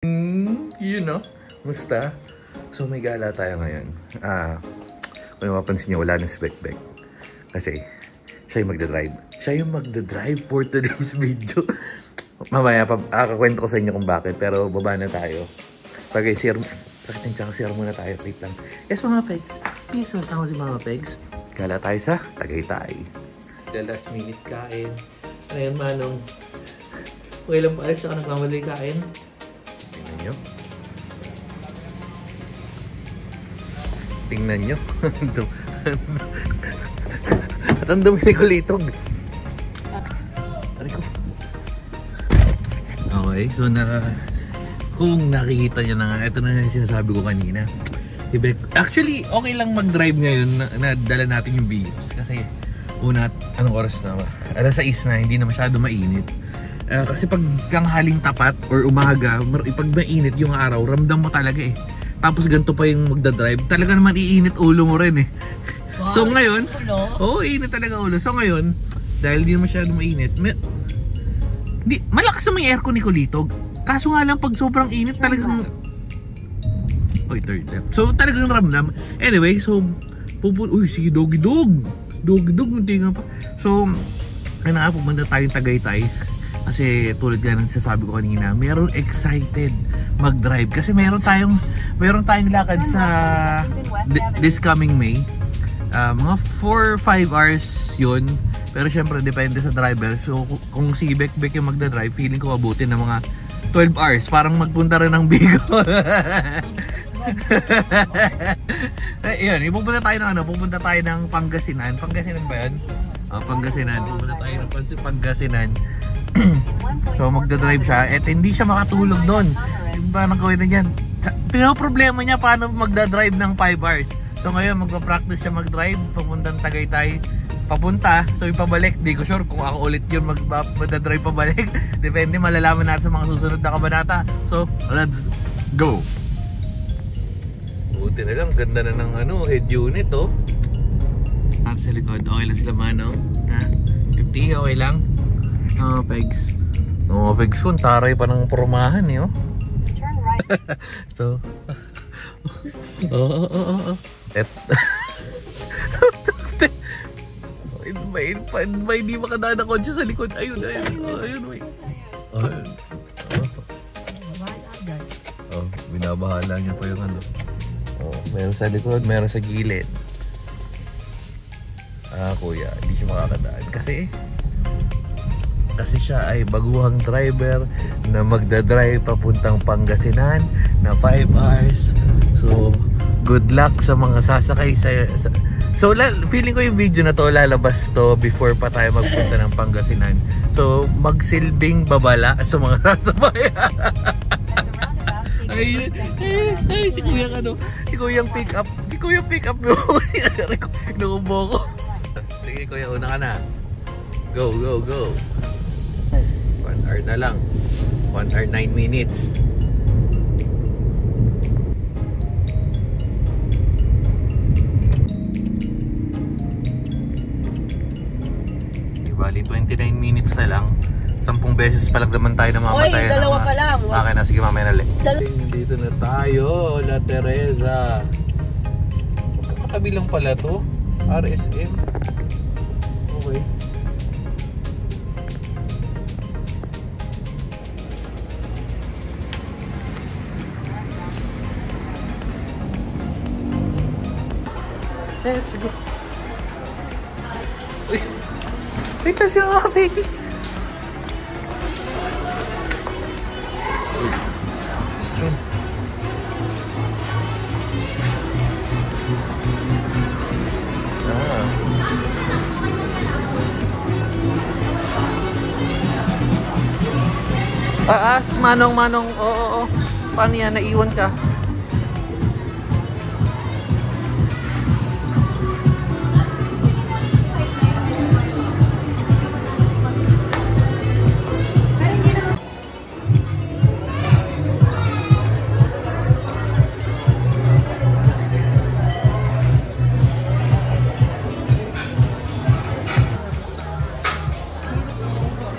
You know, musta? So may gala tayo ngayon. Kung mapapansin nyo, wala na si Bekbek. Kasi siya yung magdadrive. Siya yung magdadrive for today's video. Mamaya, kakakwento ko sa inyo kung bakit. Pero baba na tayo. Bagay, sakitin tsaka sir muna tayo. Wait lang. Yes, mga pegs. Please, masama si mga pegs. Gala tayo sa Tagaytay. The last minute kain. Ngayon, Manong. Okay lang pa, alis ako nagmamalay kain. Tingnan nyo. Tingnan nyo. At ang dumi ni Kulitog. Aray ko. Okay, so kung nakikita nyo na nga, ito na yung sinasabi ko kanina. Actually, okay lang mag-drive ngayon na dala natin yung views. Kasi, una, anong oras na ba? Alas 6 na, hindi na masyado mainit. Kasi pag tanghaling tapat or umaga, pag mainit yung araw, ramdam mo talaga eh. Tapos ganito pa yung magdadrive, talaga naman iinit ulo mo rin eh. Wow, so ngayon, init talaga ulo. So ngayon, dahil di masyado mainit, malakas naman yung aircon ni Kulitog. Kaso nga lang pag sobrang init talagang... third left. So talagang ramdam. Anyway, so uy, sige, doggy-dog. Doggy-dog, hindi nga pa. So, ayun na nga, pumunta tayong Tagaytay. Kasi tulad nga ng sasabi ko kanina, meron excited mag-drive. Kasi meron tayong lakad sa this coming May. Mga 4-5 hours yun. Pero syempre depende sa driver. So kung si Bekbek yung magdadrive, feeling ko mabuti ng mga 12 hours. Parang magpunta rin ng Bicol. Yun, pupunta tayo ng pupunta tayo ng Pangasinan. Pangasinan ba yun? Pangasinan. Pupunta tayo ng Pangasinan. So magdadrive siya at hindi siya makatulog doon. Diba nagawin na dyan? Pinaproblema niya paano magdadrive ng 5 hours. So ngayon magpa-practice siya mag-drive papuntang Tagaytay. Papunta, so ipabalik. Di ko sure kung ako ulit yun magdadrive pabalik. Depende, malalaman natin sa mga susunod na kabanata. So let's go. Buti na lang, ganda na ng head unit oh. Sa likod, okay lang sila Manong. 50, okay lang. Pegs. Pegs ko, taray pa ng pormahan eh, oh. So, may hindi makadaan na kotse sa likod. Ayun, may. Binabahala niya pa yung meron sa likod, meron sa gilid. Kuya, hindi siya makakadaan. Kasi siya ay baguhang driver na magdadrive papuntang Pangasinan na 5 hours. So, good luck sa mga sasakay So, feeling ko yung video na to lalabas to before pa tayo magpunta ng Pangasinan. So, magsilbing babala sa mga sasabay. Ay, si Kuyang pick up. Si Kuyang pick up mo. Inuubo ko. Sige, Kuya, una ka na. Go, go, go. 1 hour na lang. 1 hour 9 minutes. Bali 29 minutes na lang. 10 beses pa lang naman tayo na mamatay. Oy, dalawa pa lang. Okay na, sige mamaya na. Dito na tayo, La Teresa. Katabi lang pala to. RSM. Okay. Let's go. Uy! Wait lang siya mga baby! Uy! Diyan! Manong, oo. Paano yan? Naiwan ka?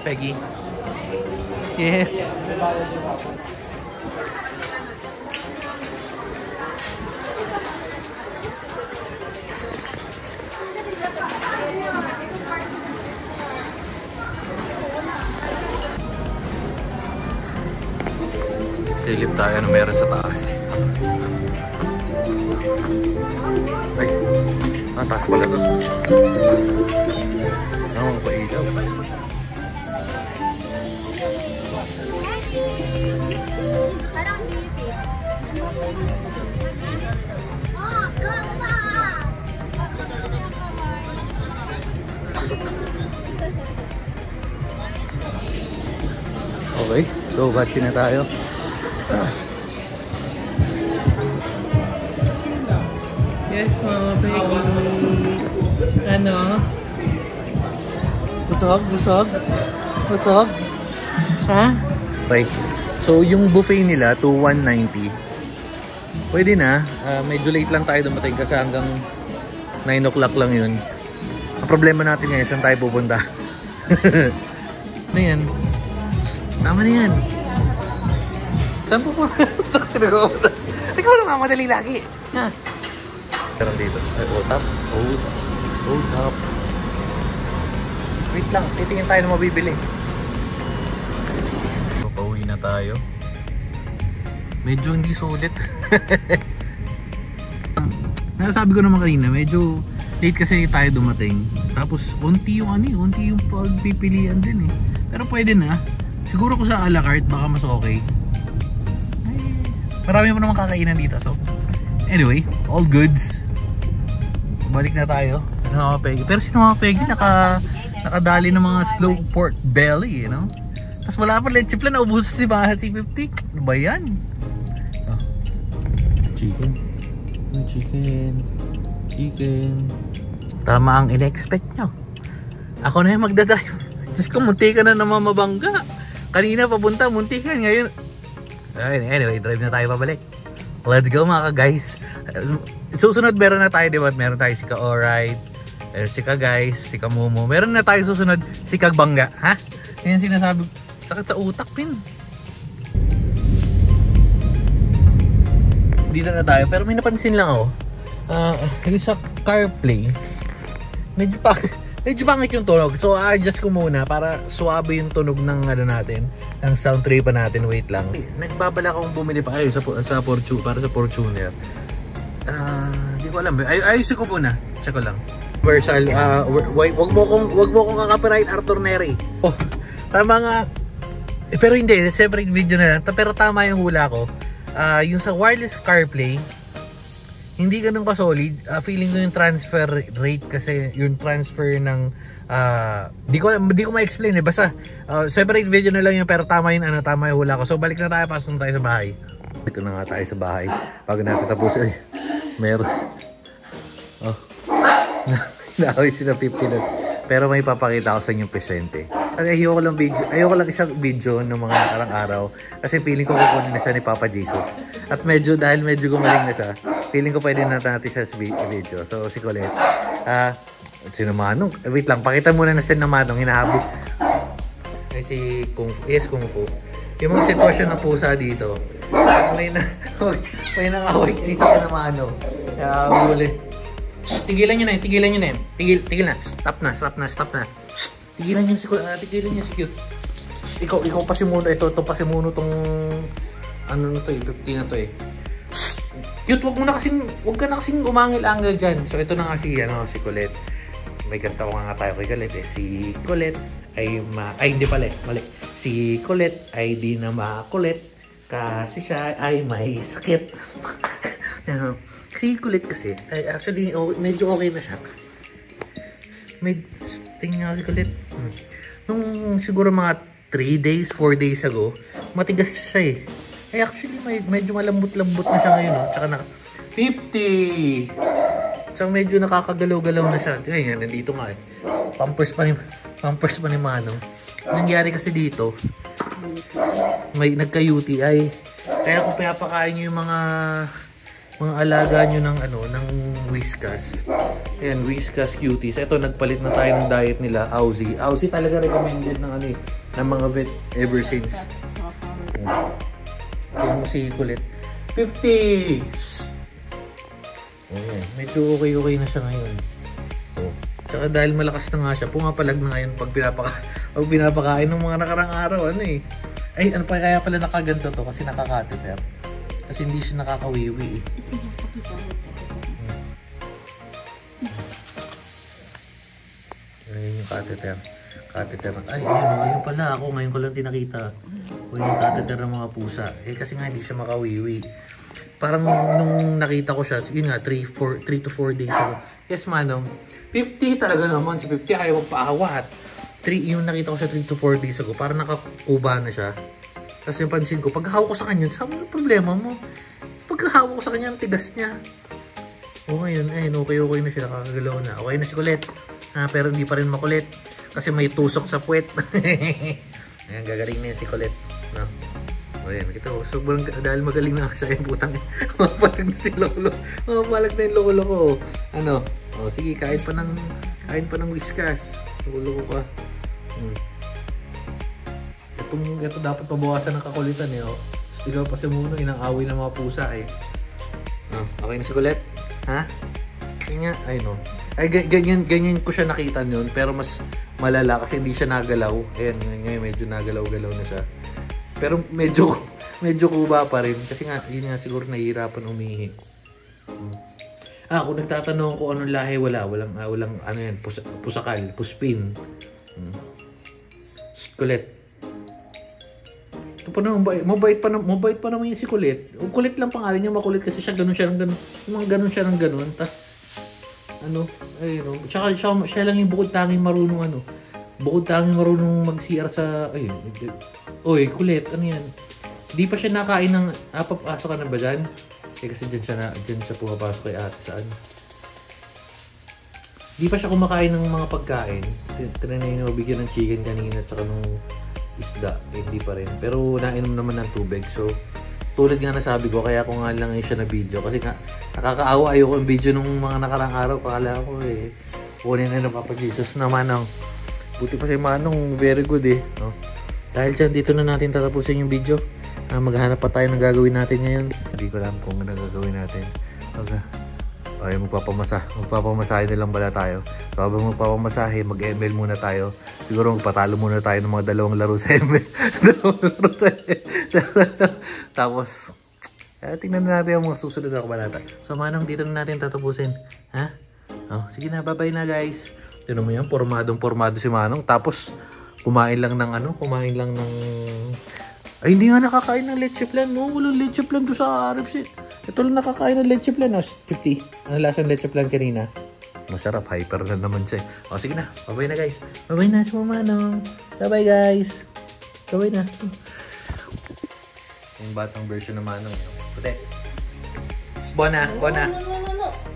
Peggy. Yes. Silip tayo na meron sa taas. Ay, taas pala to. Ang pailaw. Okay, so vaccine na tayo. Yes, mga baby. Ano? Busog? Ha? Okay. So, yung buffet nila, to 190. Pwede na. Medyo late lang tayo dumating kasi hanggang 9 o'clock lang yun. Ang problema natin ngayon, saan tayo pupunta? Ano yan? Tama na yan. Saan pupunta? Ikaw lang madali lagi. Ha? Sarang dito. Ay, top. Top. Wait lang, titingin tayo na mabibili. So, pauwi na tayo. Medyo hindi sulit. Nasabi ko naman kanina, medyo late kasi tayo dumating. Tapos, unti yung pagpipilian din eh. Pero pwede na. Siguro ko sa a la carte, baka mas okay. Ay, marami mo naman kakainan dito. So, anyway, all goods. Balik na tayo. Pero si Mama Peggy nakadali ng mga slow pork belly, you know? Tapos wala pa leche plan, naubusan si Baha C50. Ano ba yan? Oh. Chicken. Tama ang in-expect nyo. Ako na yung magdadrive. Diyos ko, munti ka na naman mabangga. Kanina papunta, munti ka. Ngayon, anyway, drive na tayo pabalik. Let's go mga ka-guys. Susunod meron na tayo, diba? Meron tayo si Ka-Alright. Meron si Ka-Guys, si Ka-Mumu. Meron na tayo susunod si Ka-Bangga. Ha? Yan sinasabi. Sakit sa utak, pin. Dito na tayo. Pero may napansin lang ako. Yung sa CarPlay, medyo pangit yung tunog. So, adjust ko muna para suwabe yung tunog ng ano natin, ng sound tray pa natin. Wait lang. Nagbabala akong bumili pa kayo sa Fortuner. Hindi ko alam. Ayusin ko muna. Check ko lang. Versal, wag mo kong kakapiright Arthur Neri. Oh, tama nga. Pero hindi, separate video na lang. Pero tama yung hula ko. Yung sa wireless CarPlay, hindi ganun ka solid. Feeling ko yung transfer rate kasi yung transfer ng di ko ma-explain eh. Basta separate video na lang yun, pero tama yung hula ko. So balik na tayo, pasok na tayo sa bahay. Dito na nga tayo sa bahay. Bago natin tapos meron. Oh. Naawit sila 50 na. Pero may papakita ko sa inyong presente. Ayoko lang isang video ng mga nakarang araw. Kasi feeling ko kukunin na siya ni Papa Jesus. At dahil medyo gumaling na siya, feeling ko pwede natin siya sa video. So si Colette. Sino Manong? Wait lang, pakita muna na sino Manong. Hinahabol. Ay si Kung Fu. Yung mga sitwasyon ng pusa dito. May nang-away isa ka naman ano. Huli. Tigilan nyo na yun. Tigil na. Stop na. Tigilan nyo si Cute. Ikaw pasimuno. Ito pasimuno tong ano na to eh. 50 na to eh. Cute, wag ka na kasing umangil-angil dyan. So ito na nga si Colette. May kanta ko nga tayo kay Colette eh. Si Colette ay hindi pala eh. Mali. Si Colette ay di na makulit kasi siya ay may sakit. Si Colette kasi, actually, medyo okay na siya. Tingnan nga si Colette. Nung siguro mga 3 days, 4 days ago, matigas siya eh. Actually, medyo malambot-lambot na siya ngayon. Tsaka na, 50! Tsaka medyo nakakagalaw-galaw na siya. Ngayon, nandito nga eh. Pampers pa ni Manong. Nangyari kasi dito, may nagka-UTI. Kaya kung pinapakain nyo yung mga alaga nyo ng Whiskas. Ayan, Whiskas Cuties. Ito, nagpalit na tayo ng diet nila, Aussie. Aussie talaga recommended ng ng mga vet ever since. Tingnan mo si Kulit. 50! Ayan. Medyo okay na siya ngayon. Oh. Tsaka dahil malakas na nga siya, pumapalag na ngayon pag pinapakain ng mga nakarang araw. Ano eh. Ay, ano pa kaya pala nakaganto to kasi nakakateter. Kasi hindi siya nakakawiwi eh. Ayun yung catheter. Catheter. Ay, ayun pala ako. Ngayon ko lang tinakita. O yung catheter ng mga pusa. Eh kasi nga hindi siya makawiwi. Parang nung nakita ko siya, yun nga, 3 to 4 days ago. Yes, Manong. 50 talaga naman. Si 50 ayaw magpaawat. Yung nakita ko siya 3 to 4 days ago. Parang nakakuba na siya. Tapos yung pansin ko, pagkahawak ko sa kanya, saan mo problema mo? Pagkahawak ko sa kanya, ang tigas niya. O ngayon, ayun, okay na siya. Nakakagalaw na. Okay na si Kulit. Pero hindi pa rin makulit. Kasi may tusok sa puwet. Ayan, gagaling na yan si Kulit. No? O yan, kita ko. So, dahil magaling na siya yung putang. Mapalag na si Lolo. Mapalag na yung Lolo ko. Ano? O, sige, kain pa ng whiskas. Lolo ko pa. Ito dapat pabawasan ng kakulitan eh. O. Ikaw pa si Muno, inang-away ng mga pusa eh. Okay na si Kulit? Ha? Kanya, ay no. Ay, ganyan ko siya nakita noon, pero mas malala kasi hindi siya nagalaw. Ayan, ngayon medyo nagalaw-galaw na siya. Pero medyo kuba pa rin kasi nga yun nga siguro nahihirapan umihi. Kung nagtatanong ko anong lahi, walang ano yan, pusakal, puspin. Kulit. Ito pa naman, mabait pa naman yung si Kulit. Kulit lang pangalan niya, makulit kasi siya ganun siya ng ganun. Yung ganun siya ng ganun, tas ano, ayun, tsaka siya lang yung bukod tanging marunong mag-CR sa, ayun, oy, Kulit, ano yan? Hindi pa siya nakain ng, papasok ka na ba dyan? Kasi dyan siya pumapasok kay ate saan. Hindi pa siya kumakain ng mga pagkain. Tinanay na mabigyan ng chicken kanina tsaka nung isda, hindi pa rin. Pero nainom naman ng tubig, so tulad nga nasabi ko, kaya ko nga lang siya na video kasi nga nakakaawa, ayoko yung video nung mga nakarang araw. Kala ko kunin na ng Papa Jesus na Manong. Buti pa si Manong, very good eh, no? Dahil dyan, dito na natin tatapusin yung video. Maghanap pa tayo ng gagawin natin ngayon. Hindi ko alam kung ano gagawin natin. Okay, magpapamasahe na lang pala tayo. So habang magpapamasahe, mag-ML muna tayo. Siguro magpatalo muna tayo ng mga dalawang laro sa ML. Tapos, tingnan natin ang mga susunod na kabanata. So Manong, dito na natin tatapusin. Ha? Sige na, bye-bye na guys. Tignan mo yan, pormado si Manong. Tapos, kumain lang ng ay, hindi nga nakakain ng leche flan, no? Walang leche flan doon sa RFC. Ito lang nakakain ng leche flan, no? 50. Ano lasang leche flan kanina? Masarap, hyper na naman siya. Sige na, bye-bye na guys. Bye-bye na si Manong. Bye-bye guys. Bye-bye na. Yung batang version ng Manong. Puti. Bona.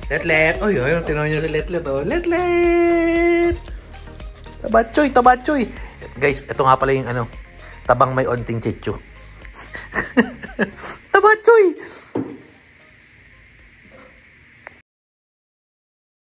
Letlet. Oy, tinaw niyo si Letlet, oh. Letlet! Tabatchoy. Guys, ito nga pala yung tabang may onting chichu. Tabatchoy!